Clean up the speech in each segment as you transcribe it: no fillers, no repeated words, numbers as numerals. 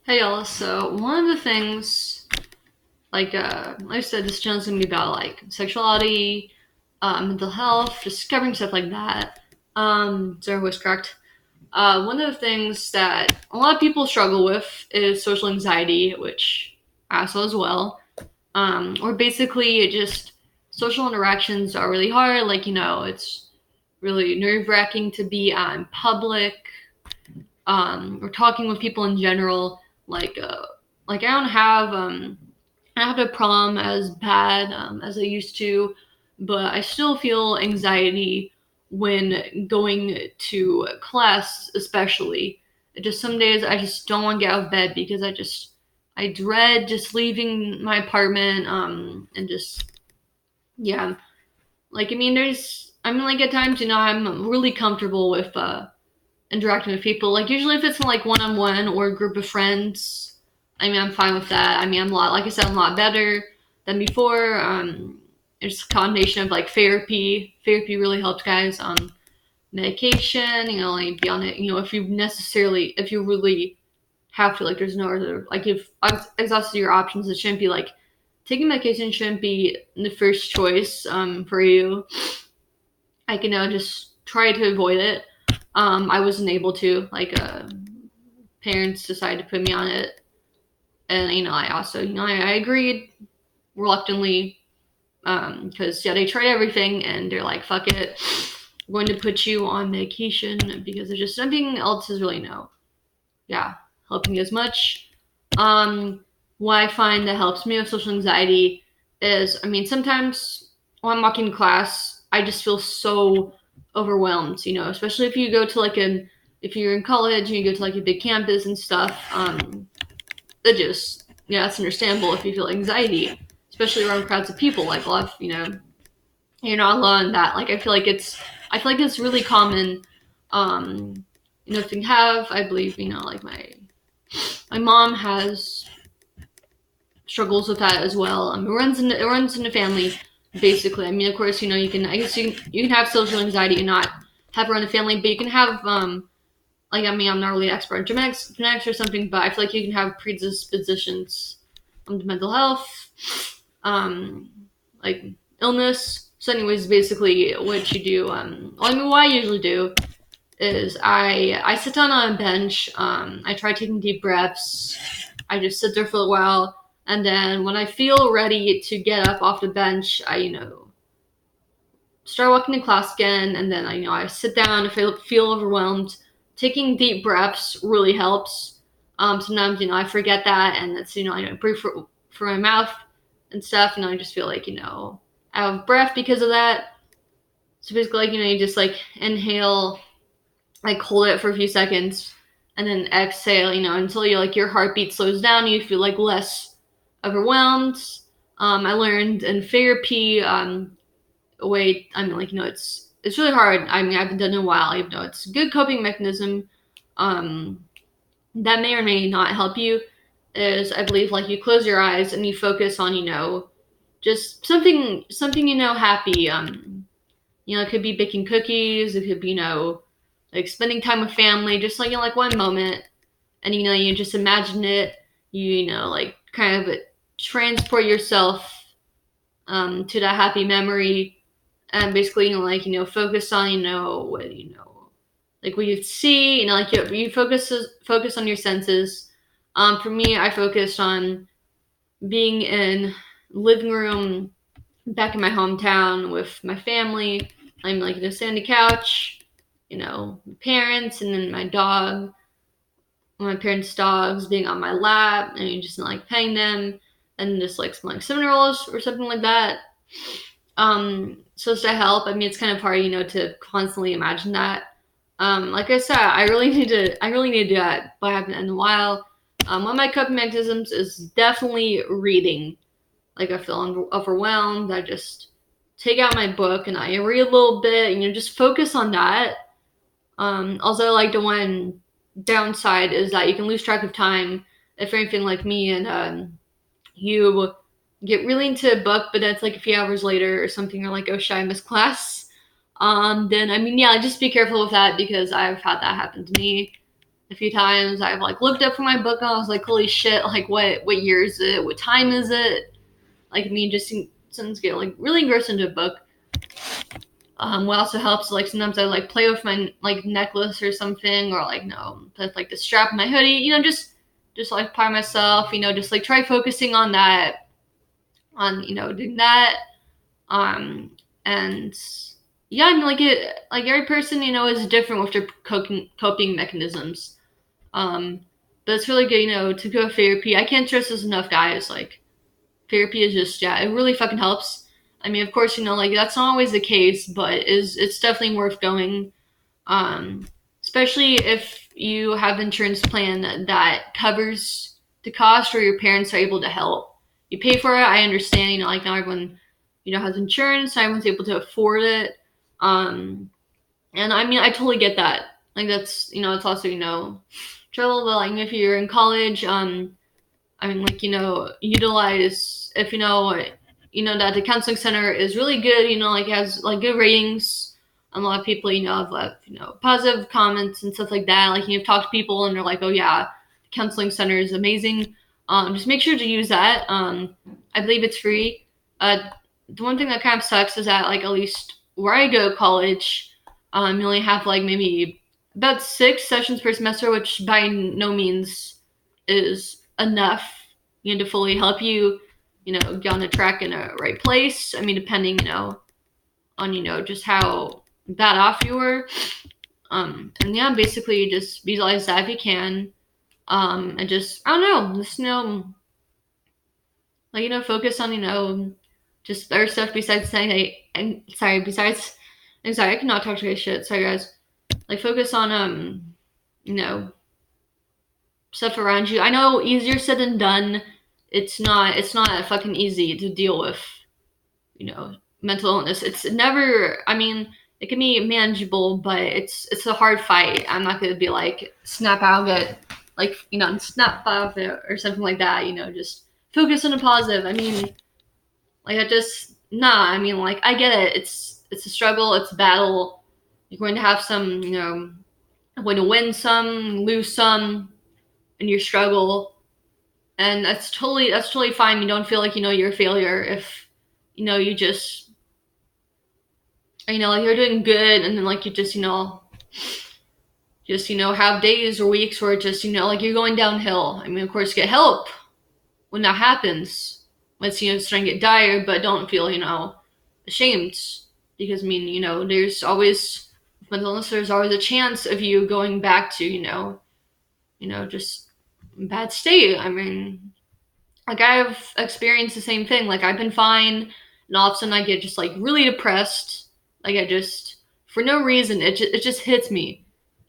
Hey y'all, so one of the things, like I said, this channel's gonna be about like sexuality, mental health, discovering stuff like that. Sarah was correct. One of the things that a lot of people struggle with is social anxiety, which I also as well. Or basically, it just social interactions are really hard. It's really nerve wracking to be out in public, or talking with people in general. Like, uh, like I don't have a problem as bad as I used to, but I still feel anxiety when going to class, especially. It just some days I just don't want to get out of bed because I dread just leaving my apartment, and just yeah. Like at times, I'm really comfortable with interacting with people. Like usually if it's in like one on one or a group of friends, I'm fine with that. I'm a lot, like I said, I'm a lot better than before. It's a combination of like therapy. Therapy really helps guys. Medication, like be on it. If you really have to, like, there's no other, like, if I've exhausted your options, it shouldn't be like taking medication shouldn't be the first choice for you. I can just try to avoid it. I wasn't able to. Parents decided to put me on it, and I also, I agreed reluctantly, because yeah, they tried everything, and they're like, "Fuck it, we're going to put you on medication because there's just nothing else is really yeah, helping as much." Um, what I find that helps me with social anxiety is, sometimes when I'm walking to class, I just feel so overwhelmed, especially if you go to if you're in college and you go to like a big campus and stuff. It just, yeah, it's understandable if you feel anxiety, especially around crowds of people. Like a lot of, you're not alone in that. I feel like it's really common, to have. I believe, like my mom has struggles with that as well. It runs in the family, basically. Of course, you can have social anxiety and not have it run in the family, but you can have I'm not really an expert in genetics or something, but I feel like you can have predispositions to mental health, um, like illness. So, anyways, basically, what you do, what I usually do is I sit down on a bench. I try taking deep breaths. I just sit there for a while, and then when I feel ready to get up off the bench, I start walking to class again, and then I sit down if I feel overwhelmed. Taking deep breaths really helps. Sometimes I forget that, and it's I breathe for my mouth and stuff, and I just feel like out of breath because of that. So basically, you just like inhale, like hold it for a few seconds, and then exhale, until your heartbeat slows down, you feel like less overwhelmed. I learned in therapy, way, it's really hard. I haven't done it in a while, even though it's a good coping mechanism. Um, that may or may not help you. Is, I believe, like, you close your eyes and you focus on just something happy. It could be baking cookies. It could be like spending time with family. Just like like one moment, and you just imagine it. Like kind of transport yourself to that happy memory, and basically focus on like what you see, like you focus on your senses. For me, I focused on being in living room back in my hometown with my family. I'm like sitting on the couch, parents, and then my parents' dogs being on my lap, and just like petting them, and just like some like cinnamon rolls or something like that. Supposed to help. It's kind of hard, to constantly imagine that. Like I said, I really need to do that, but I haven't in a while. One of my coping mechanisms is definitely reading. Like I feel overwhelmed, I just take out my book and I read a little bit, just focus on that. Also, like the one downside is that you can lose track of time if you're anything like me, and you get really into a book, but that's like a few hours later or something, or like, oh shit, I missed class. Then yeah, just be careful with that because I've had that happen to me a few times. I've like looked up for my book and I was like, holy shit, like what year is it? What time is it? Like me just sometimes get like really engrossed into a book. What also helps, like sometimes I like play with my like necklace or something, or like put like the strap in my hoodie, just like by myself, just like try focusing on that, on doing that. And yeah, I mean like every person is different with their coping mechanisms. But it's really good, to go to therapy. I can't stress this enough, guys. Like therapy is just, yeah, it really fucking helps. I mean, of course, like that's not always the case, but it's definitely worth going. Um, Especially if you have an insurance plan that covers the cost or your parents are able to help. You pay for it. I understand, like not everyone, has insurance. Not everyone's able to afford it. And I mean, I totally get that. Like that's, it's also, trouble, but like if you're in college, I mean, like, utilize if that the counseling center is really good, like has like good ratings. A lot of people, have left, positive comments and stuff like that. Like you've talked to people and they're like, oh yeah, the counseling center is amazing. Just make sure to use that. I believe it's free. The one thing that kind of sucks is that like at least where I go to college, you only have like maybe about 6 sessions per semester, which by no means is enough, to fully help you, get on the track in a right place. I mean, depending, on, just how bad off you were. And yeah, basically just visualize that if you can. And just, I don't know, just, like, focus on, just other stuff besides saying, besides anxiety. I cannot talk to you shit. Sorry, guys. Like, focus on, you know, stuff around you. I know easier said than done. It's not fucking easy to deal with, mental illness. It's never, I mean, it can be manageable, but it's a hard fight. I'm not gonna be like snap out of it, like, snap out of it or something like that, just focus on the positive. I mean, like I just I mean, like I get it. It's a struggle, it's a battle. You're going to have some, you're going to win some, lose some in your struggle. And that's totally fine. You don't feel like, you're a failure if, you just, like you're doing good and then like you just, have days or weeks where it just, like you're going downhill. I mean, of course, get help when that happens. Let's, starting to get dire, but don't feel, ashamed. Because, I mean, there's always, with mental illness, there's always a chance of you going back to, just bad state. I mean, like I've experienced the same thing. Like I've been fine, and all of a sudden I get just like really depressed. Like I just, for no reason, it just hits me.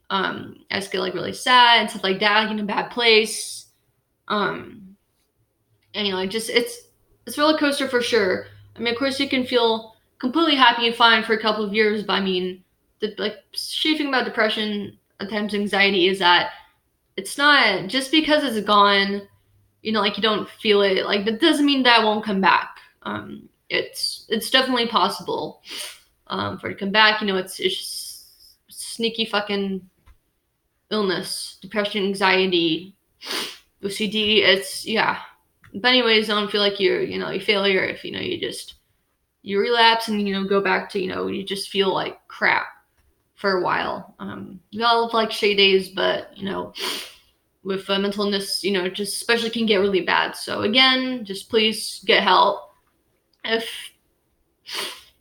I just get like really sad and stuff like that, like in a bad place. And just it's a roller coaster for sure. I mean, of course you can feel completely happy and fine for a couple of years, but I mean, the like shitty thing about depression, at times anxiety, is that it's not just because it's gone, like you don't feel it, like that doesn't mean that won't come back. It's definitely possible for it to come back. It's just sneaky fucking illness, depression, anxiety, OCD. It's yeah. But anyways, don't feel like you're a failure if you relapse and go back to you just feel like crap for a while. We all have like shady days, but with mental illness, just especially can get really bad. So again, just please get help. If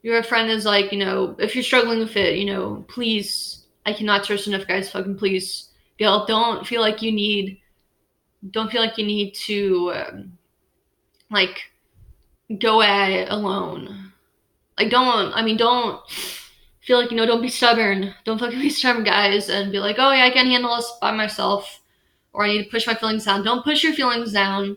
your friend is like, if you're struggling with it, please, I cannot stress enough, guys, fucking please get help. Don't feel like you need to, like, go at it alone. Like, don't feel like, don't be stubborn. Don't fucking be stubborn, guys, and be like, oh yeah, I can't handle this by myself. Or I need to push my feelings down. Don't push your feelings down.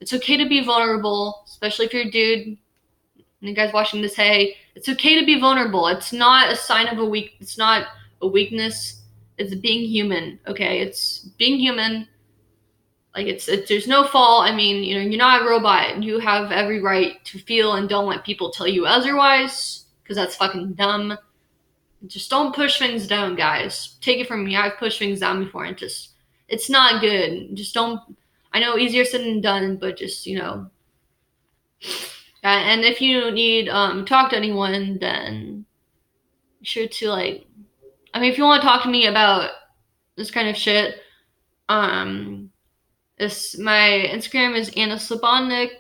It's okay to be vulnerable, especially if you're a dude. And you guys watching this, hey, it's okay to be vulnerable. It's not a sign of it's not a weakness. It's being human, okay? It's being human. Like it's there's no fault. I mean, you're not a robot. You have every right to feel, and don't let people tell you otherwise, because that's fucking dumb. Just don't push things down, guys. Take it from me. I've pushed things down before and just It's not good. Just don't. I know easier said than done, but just and if you need talk to anyone, then be sure to like. I mean, if you want to talk to me about this kind of shit, um, this my Instagram is Anna Slobodnik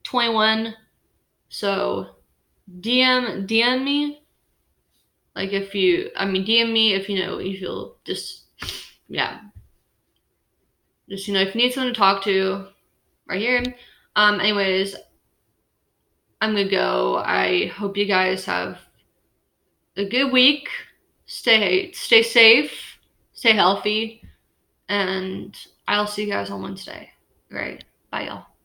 21. So DM me. Like if you, I mean, DM me if you feel just, yeah, just if you need someone to talk to, right here. Anyways, I'm gonna go. I hope you guys have a good week. Stay safe, stay healthy, and I'll see you guys on Wednesday. All right, bye y'all.